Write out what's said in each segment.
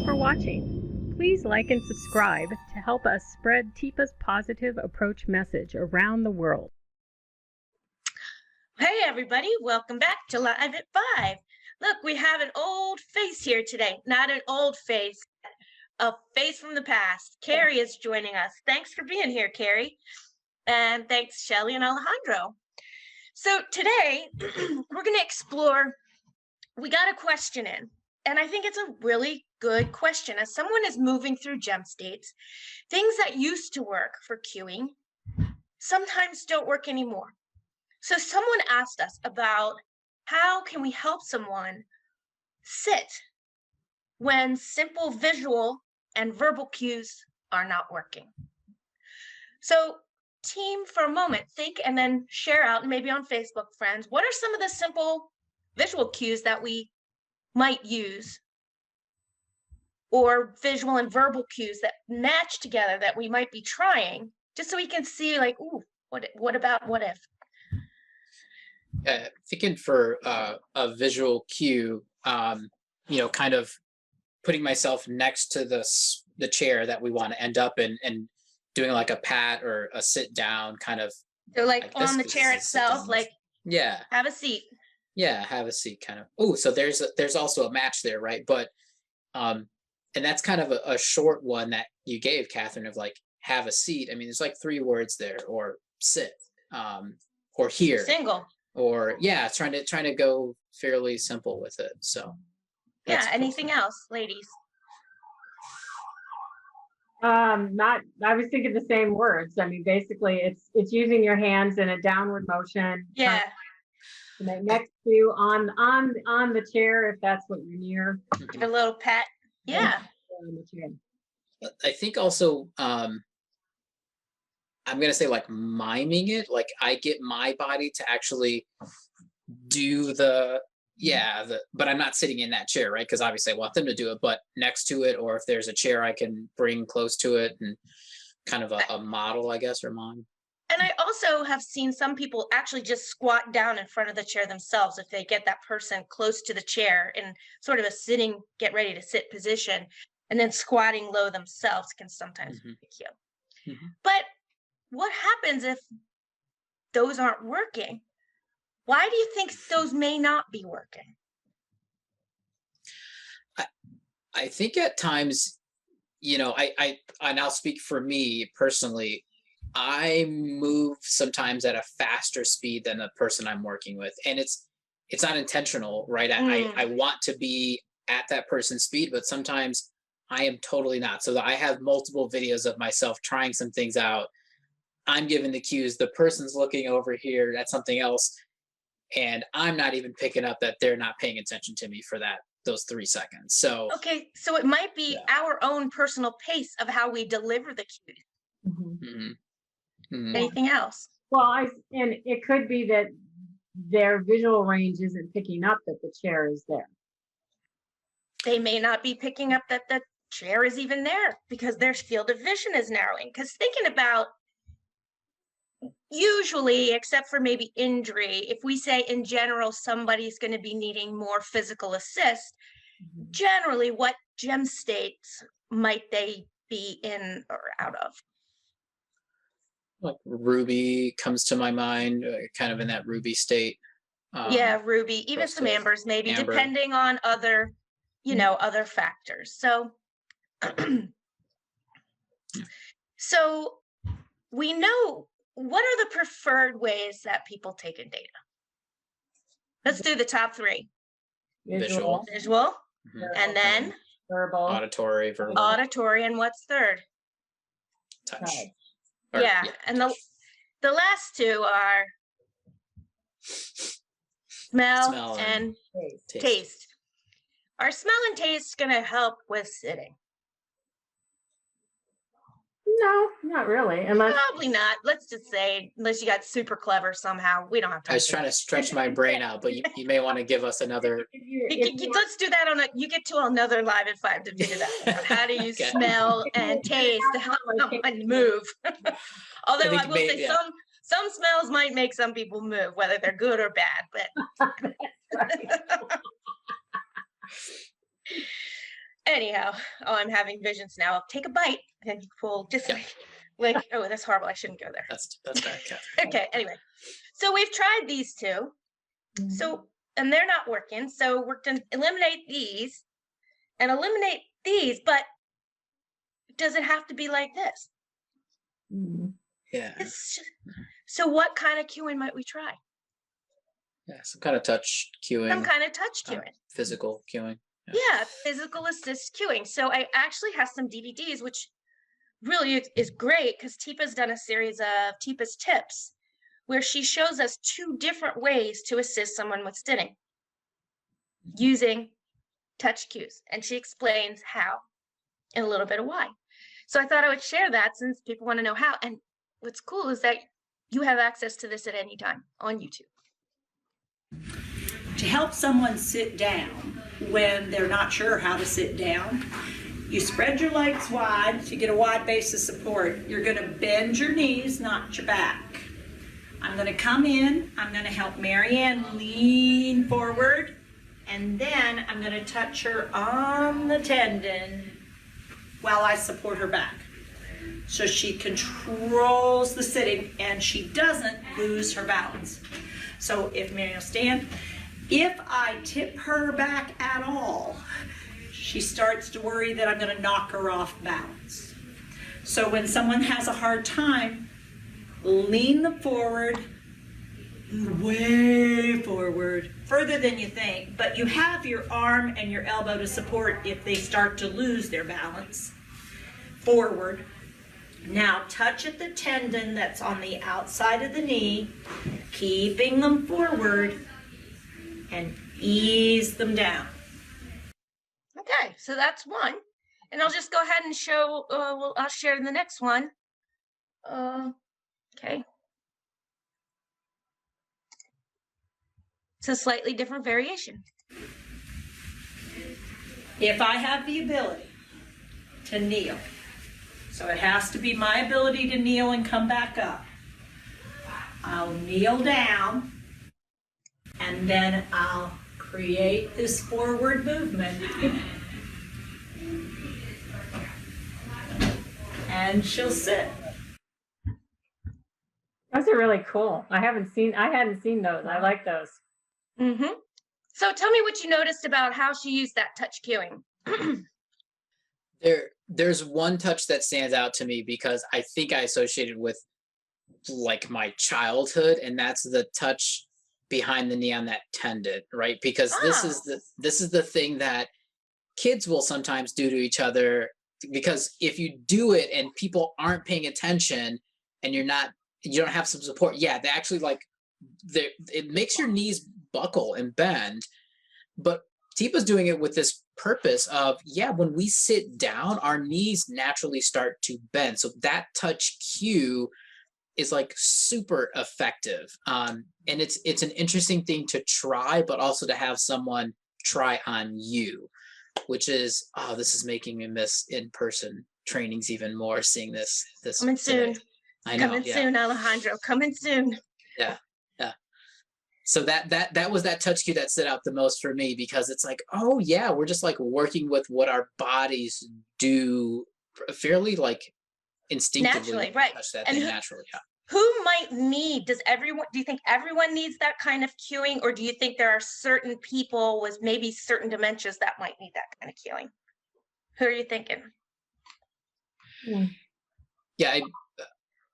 for watching. Please like and subscribe to help us spread Teepa's positive approach message around the world. Hey everybody, welcome back to Live at 5. Look, we have an old face here today. Not an old face, a face from the past. Carrie is joining us. Thanks for being here, Carrie. And thanks, Shelly and Alejandro. So today, we're going to explore, we got a question in, and I think it's a really good question. As someone is moving through gem states, things that used to work for cueing sometimes don't work anymore. So someone asked us about how can we help someone sit when simple visual and verbal cues are not working. So team, for a moment, think and then share out, maybe on Facebook, friends, what are some of the simple visual cues that we might use, or visual and verbal cues that match together that we might be trying, just so we can see like, ooh, what about what if? Thinking for a visual cue, kind of putting myself next to the chair that we want to end up in and doing like a pat or a sit down kind of. So like on the chair itself, like, yeah, have a seat. Yeah, have a seat kind of. Oh, so there's also a match there, right? But and that's kind of a short one that you gave, Catherine, of like have a seat. I mean, there's like 3 words there, or sit, or here. Single. Or yeah, trying to go fairly simple with it. So yeah, anything else, ladies? I was thinking the same words. I mean, basically it's using your hands in a downward motion. Yeah. Next to you on the chair, if that's what you're near. Give a little pat. Yeah. I think also I'm going to say like miming it. Like I get my body to actually do but I'm not sitting in that chair, right? Because obviously I want them to do it, but next to it, or if there's a chair I can bring close to it, and kind of a model, I guess, or mime. And I also have seen some people actually just squat down in front of the chair themselves if they get that person close to the chair in sort of a sitting, get ready to sit position, and then squatting low themselves can sometimes be cute. But what happens if those aren't working? Why do you think those may not be working? I think at times, I now speak for me personally, I move sometimes at a faster speed than the person I'm working with. And it's not intentional, right? I want to be at that person's speed, but sometimes I am totally not. So I have multiple videos of myself trying some things out. I'm giving the cues, the person's looking over here at something else, and I'm not even picking up that they're not paying attention to me for those 3 seconds. So okay, so it might be our own personal pace of how we deliver the cues. Anything else? Well, and it could be that their visual range isn't picking up that the chair is there. They may not be picking up that the chair is even there because their field of vision is narrowing. Because thinking about, usually, except for maybe injury, if we say in general somebody's going to be needing more physical assist, generally what gem states might they be in or out of? Like Ruby comes to my mind, kind of in that Ruby state. Yeah, Ruby, even some ambers, maybe, depending on other, other factors. So, so we know, what are the preferred ways that people take in data? Let's do the top 3. Visual. And then verbal. Auditory, verbal. Auditory, and what's third? Touch. Yeah, and the last 2 are smell and taste. Are smell and taste going to help with sitting? No, not really. Unless probably not. Let's just say, unless you got super clever somehow. We don't have time. I was trying to stretch my brain out, but you may want to give us another. Let's do that you get to another Live at 5 to figure that out. How do you smell and taste to help someone move? Although I will say some smells might make some people move, whether they're good or bad. But Anyhow, oh, I'm having visions now. Take a bite and you pull just like, oh, that's horrible. I shouldn't go there. That's bad, Catherine. Okay, anyway. So we've tried these two. So, and they're not working. So we're going to eliminate these and eliminate these, but does it have to be like this? Yeah. So what kind of cueing might we try? Yeah, some kind of touch cueing. Some kind of touch cueing. Physical cueing. Yeah, physical assist cueing. So I actually have some DVDs, which really is great because Teepa's done a series of Teepa's tips where she shows us 2 different ways to assist someone with sitting using touch cues. And she explains how and a little bit of why. So I thought I would share that since people want to know how. And what's cool is that you have access to this at any time on YouTube. To help someone sit down when they're not sure how to sit down, you spread your legs wide to get a wide base of support. You're going to bend your knees, not your back. I'm going to come in, I'm going to help Marianne lean forward, and then I'm going to touch her on the tendon while I support her back. So she controls the sitting and she doesn't lose her balance. So if Marianne will stand, if I tip her back at all, she starts to worry that I'm going to knock her off balance. So when someone has a hard time, lean them forward, way forward, further than you think, but you have your arm and your elbow to support if they start to lose their balance. Forward. Now touch at the tendon that's on the outside of the knee, keeping them forward, and ease them down. Okay, so that's one. And I'll just go ahead and show, I'll share the next one. Okay. It's a slightly different variation. If I have the ability to kneel, so it has to be my ability to kneel and come back up, I'll kneel down and then I'll create this forward movement and she'll sit. Those are really cool. I hadn't seen those. I like those. Mm-hmm. So tell me what you noticed about how she used that touch cueing. There's one touch that stands out to me because I think I associated with like my childhood, and that's the touch behind the knee on that tendon, right? Because this is the thing that kids will sometimes do to each other, because if you do it and people aren't paying attention and you don't have some support, they actually it makes your knees buckle and bend. But Teepa's doing it with this purpose of, when we sit down, our knees naturally start to bend. So that touch cue is like super effective. And it's an interesting thing to try, but also to have someone try on you, which is, this is making me miss in-person trainings even more, seeing this Coming soon. I know. Coming soon, Alejandro. Coming soon. Yeah. So that was that touch cue that stood out the most for me, because it's like, we're just like working with what our bodies do fairly like instinctively. Naturally, right. Touch that And thing naturally. Yeah. Who might need, do you think everyone needs that kind of cueing, or do you think there are certain people with maybe certain dementias that might need that kind of cueing? Who are you thinking? Yeah.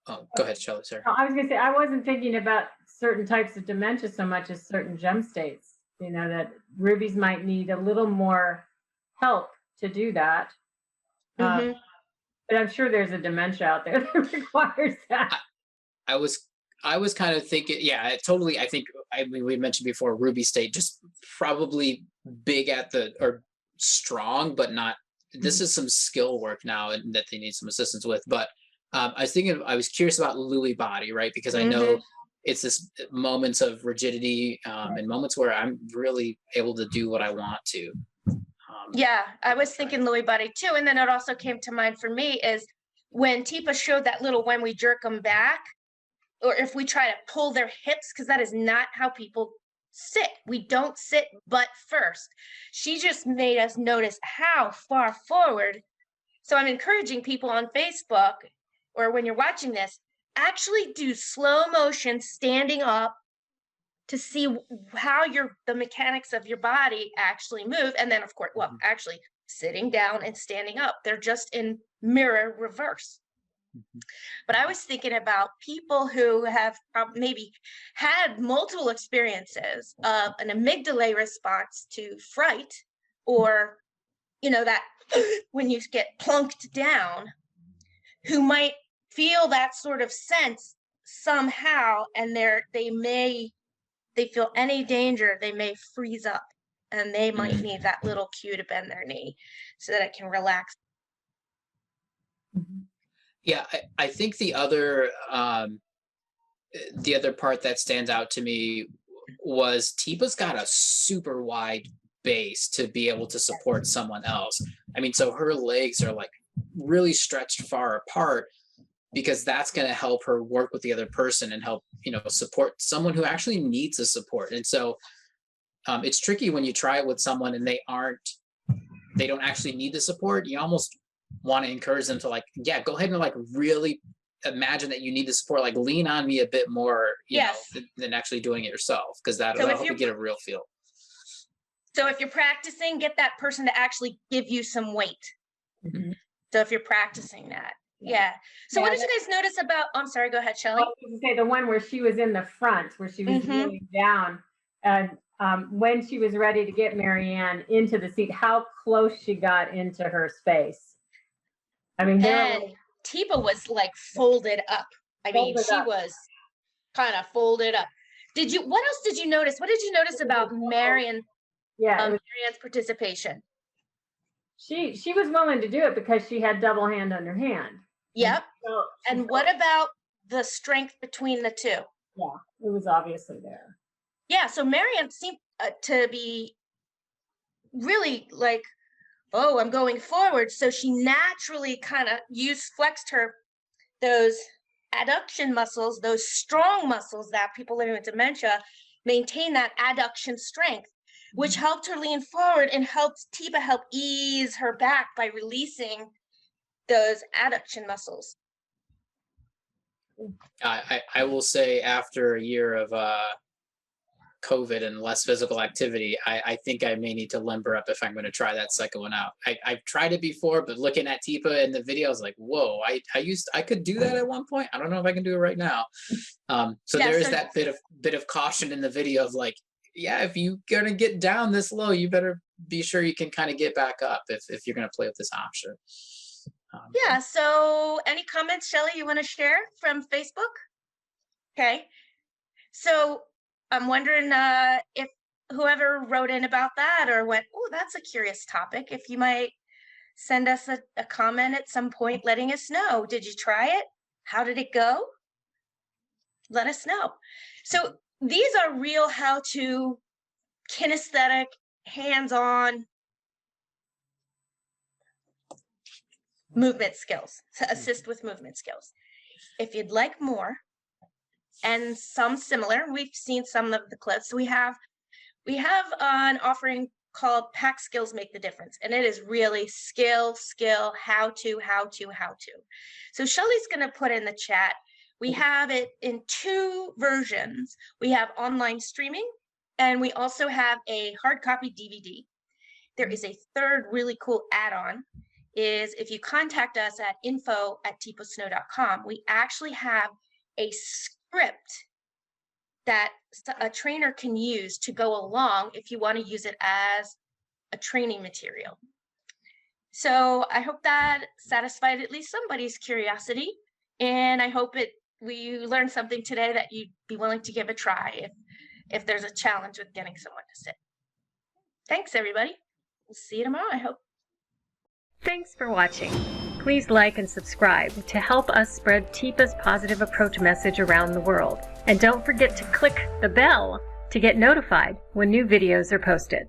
Go ahead, Shelley, sir. I was going to say, I wasn't thinking about certain types of dementia so much as certain gem states, that rubies might need a little more help to do that. But I'm sure there's a dementia out there that requires that. I was kind of thinking, totally. I think, we mentioned before, ruby state, just probably big or strong, but not, this is some skill work now and that they need some assistance with. But I was curious about Lewy body, right? Because I know it's this moments of rigidity and moments where I'm really able to do what I want to. I was thinking Lewy body too. And then it also came to mind for me is when Teepa showed that little, when we jerk them back, or if we try to pull their hips, because that is not how people sit. We don't sit butt first. She just made us notice how far forward. So I'm encouraging people on Facebook, or when you're watching this, actually do slow motion standing up to see how the mechanics of your body actually move. And then, of course, well, actually sitting down and standing up. They're just in mirror reverse. But I was thinking about people who have maybe had multiple experiences of an amygdala response to fright, or, that when you get plunked down, who might feel that sort of sense somehow, and they feel any danger, they may freeze up, and they might need that little cue to bend their knee so that it can relax. Yeah, I think the other part that stands out to me was Teepa's got a super wide base to be able to support someone else. I mean, so her legs are like really stretched far apart, because that's going to help her work with the other person and help, support someone who actually needs the support. And so it's tricky when you try it with someone and they don't actually need the support. You almost want to encourage them to go ahead and really imagine that you need the support, lean on me a bit more, than actually doing it yourself, because that'll help you get a real feel. So if you're practicing, get that person to actually give you some weight. Mm-hmm. So if you're practicing that. Yeah. So what did you guys notice about, I'm sorry, go ahead, Shelley. I was going to say the one where she was in the front, where she was kneeling down, and when she was ready to get Marianne into the seat, how close she got into her space. I mean, and Teepa was folded up. I mean, she was kind of folded up. What else did you notice? What did you notice about Marianne's participation? She was willing to do it because she had double hand under hand. Yep. So and what about the strength between the two? Yeah, it was obviously there. Yeah, so Marianne seemed to be really oh, I'm going forward. So she naturally kind of flexed those adduction muscles, those strong muscles that people living with dementia maintain, that adduction strength, which helped her lean forward and helped Teepa help ease her back by releasing those adduction muscles. I will say, after a year of COVID and less physical activity, I think I may need to limber up if I'm going to try that second one out. I've tried it before, but looking at Teepa in the video, I was like, whoa, I could do that at one point. I don't know if I can do it right now. There is that bit of caution in the video of if you're going to get down this low, you better be sure you can kind of get back up if you're going to play with this option. So any comments, Shelley, you want to share from Facebook? Okay. So I'm wondering if whoever wrote in about that or went, oh, that's a curious topic, if you might send us a comment at some point letting us know. Did you try it? How did it go? Let us know. So these are real how-to, kinesthetic, hands-on movement skills to assist with movement skills. If you'd like more, and some similar, we've seen some of the clips. We have an offering called Pack Skills Make the Difference, and it is really skill, how to. So Shelley's going to put in the chat. We have it in 2 versions. We have online streaming, and we also have a hard copy DVD. There is a third really cool add-on, is if you contact us at info@teepasnow.com, we actually have a script that a trainer can use to go along if you want to use it as a training material. So I hope that satisfied at least somebody's curiosity, and I hope we learned something today that you'd be willing to give a try if there's a challenge with getting someone to sit. Thanks, everybody. We'll see you tomorrow, I hope. Thanks for watching. Please like and subscribe to help us spread Teepa's positive approach message around the world. And don't forget to click the bell to get notified when new videos are posted.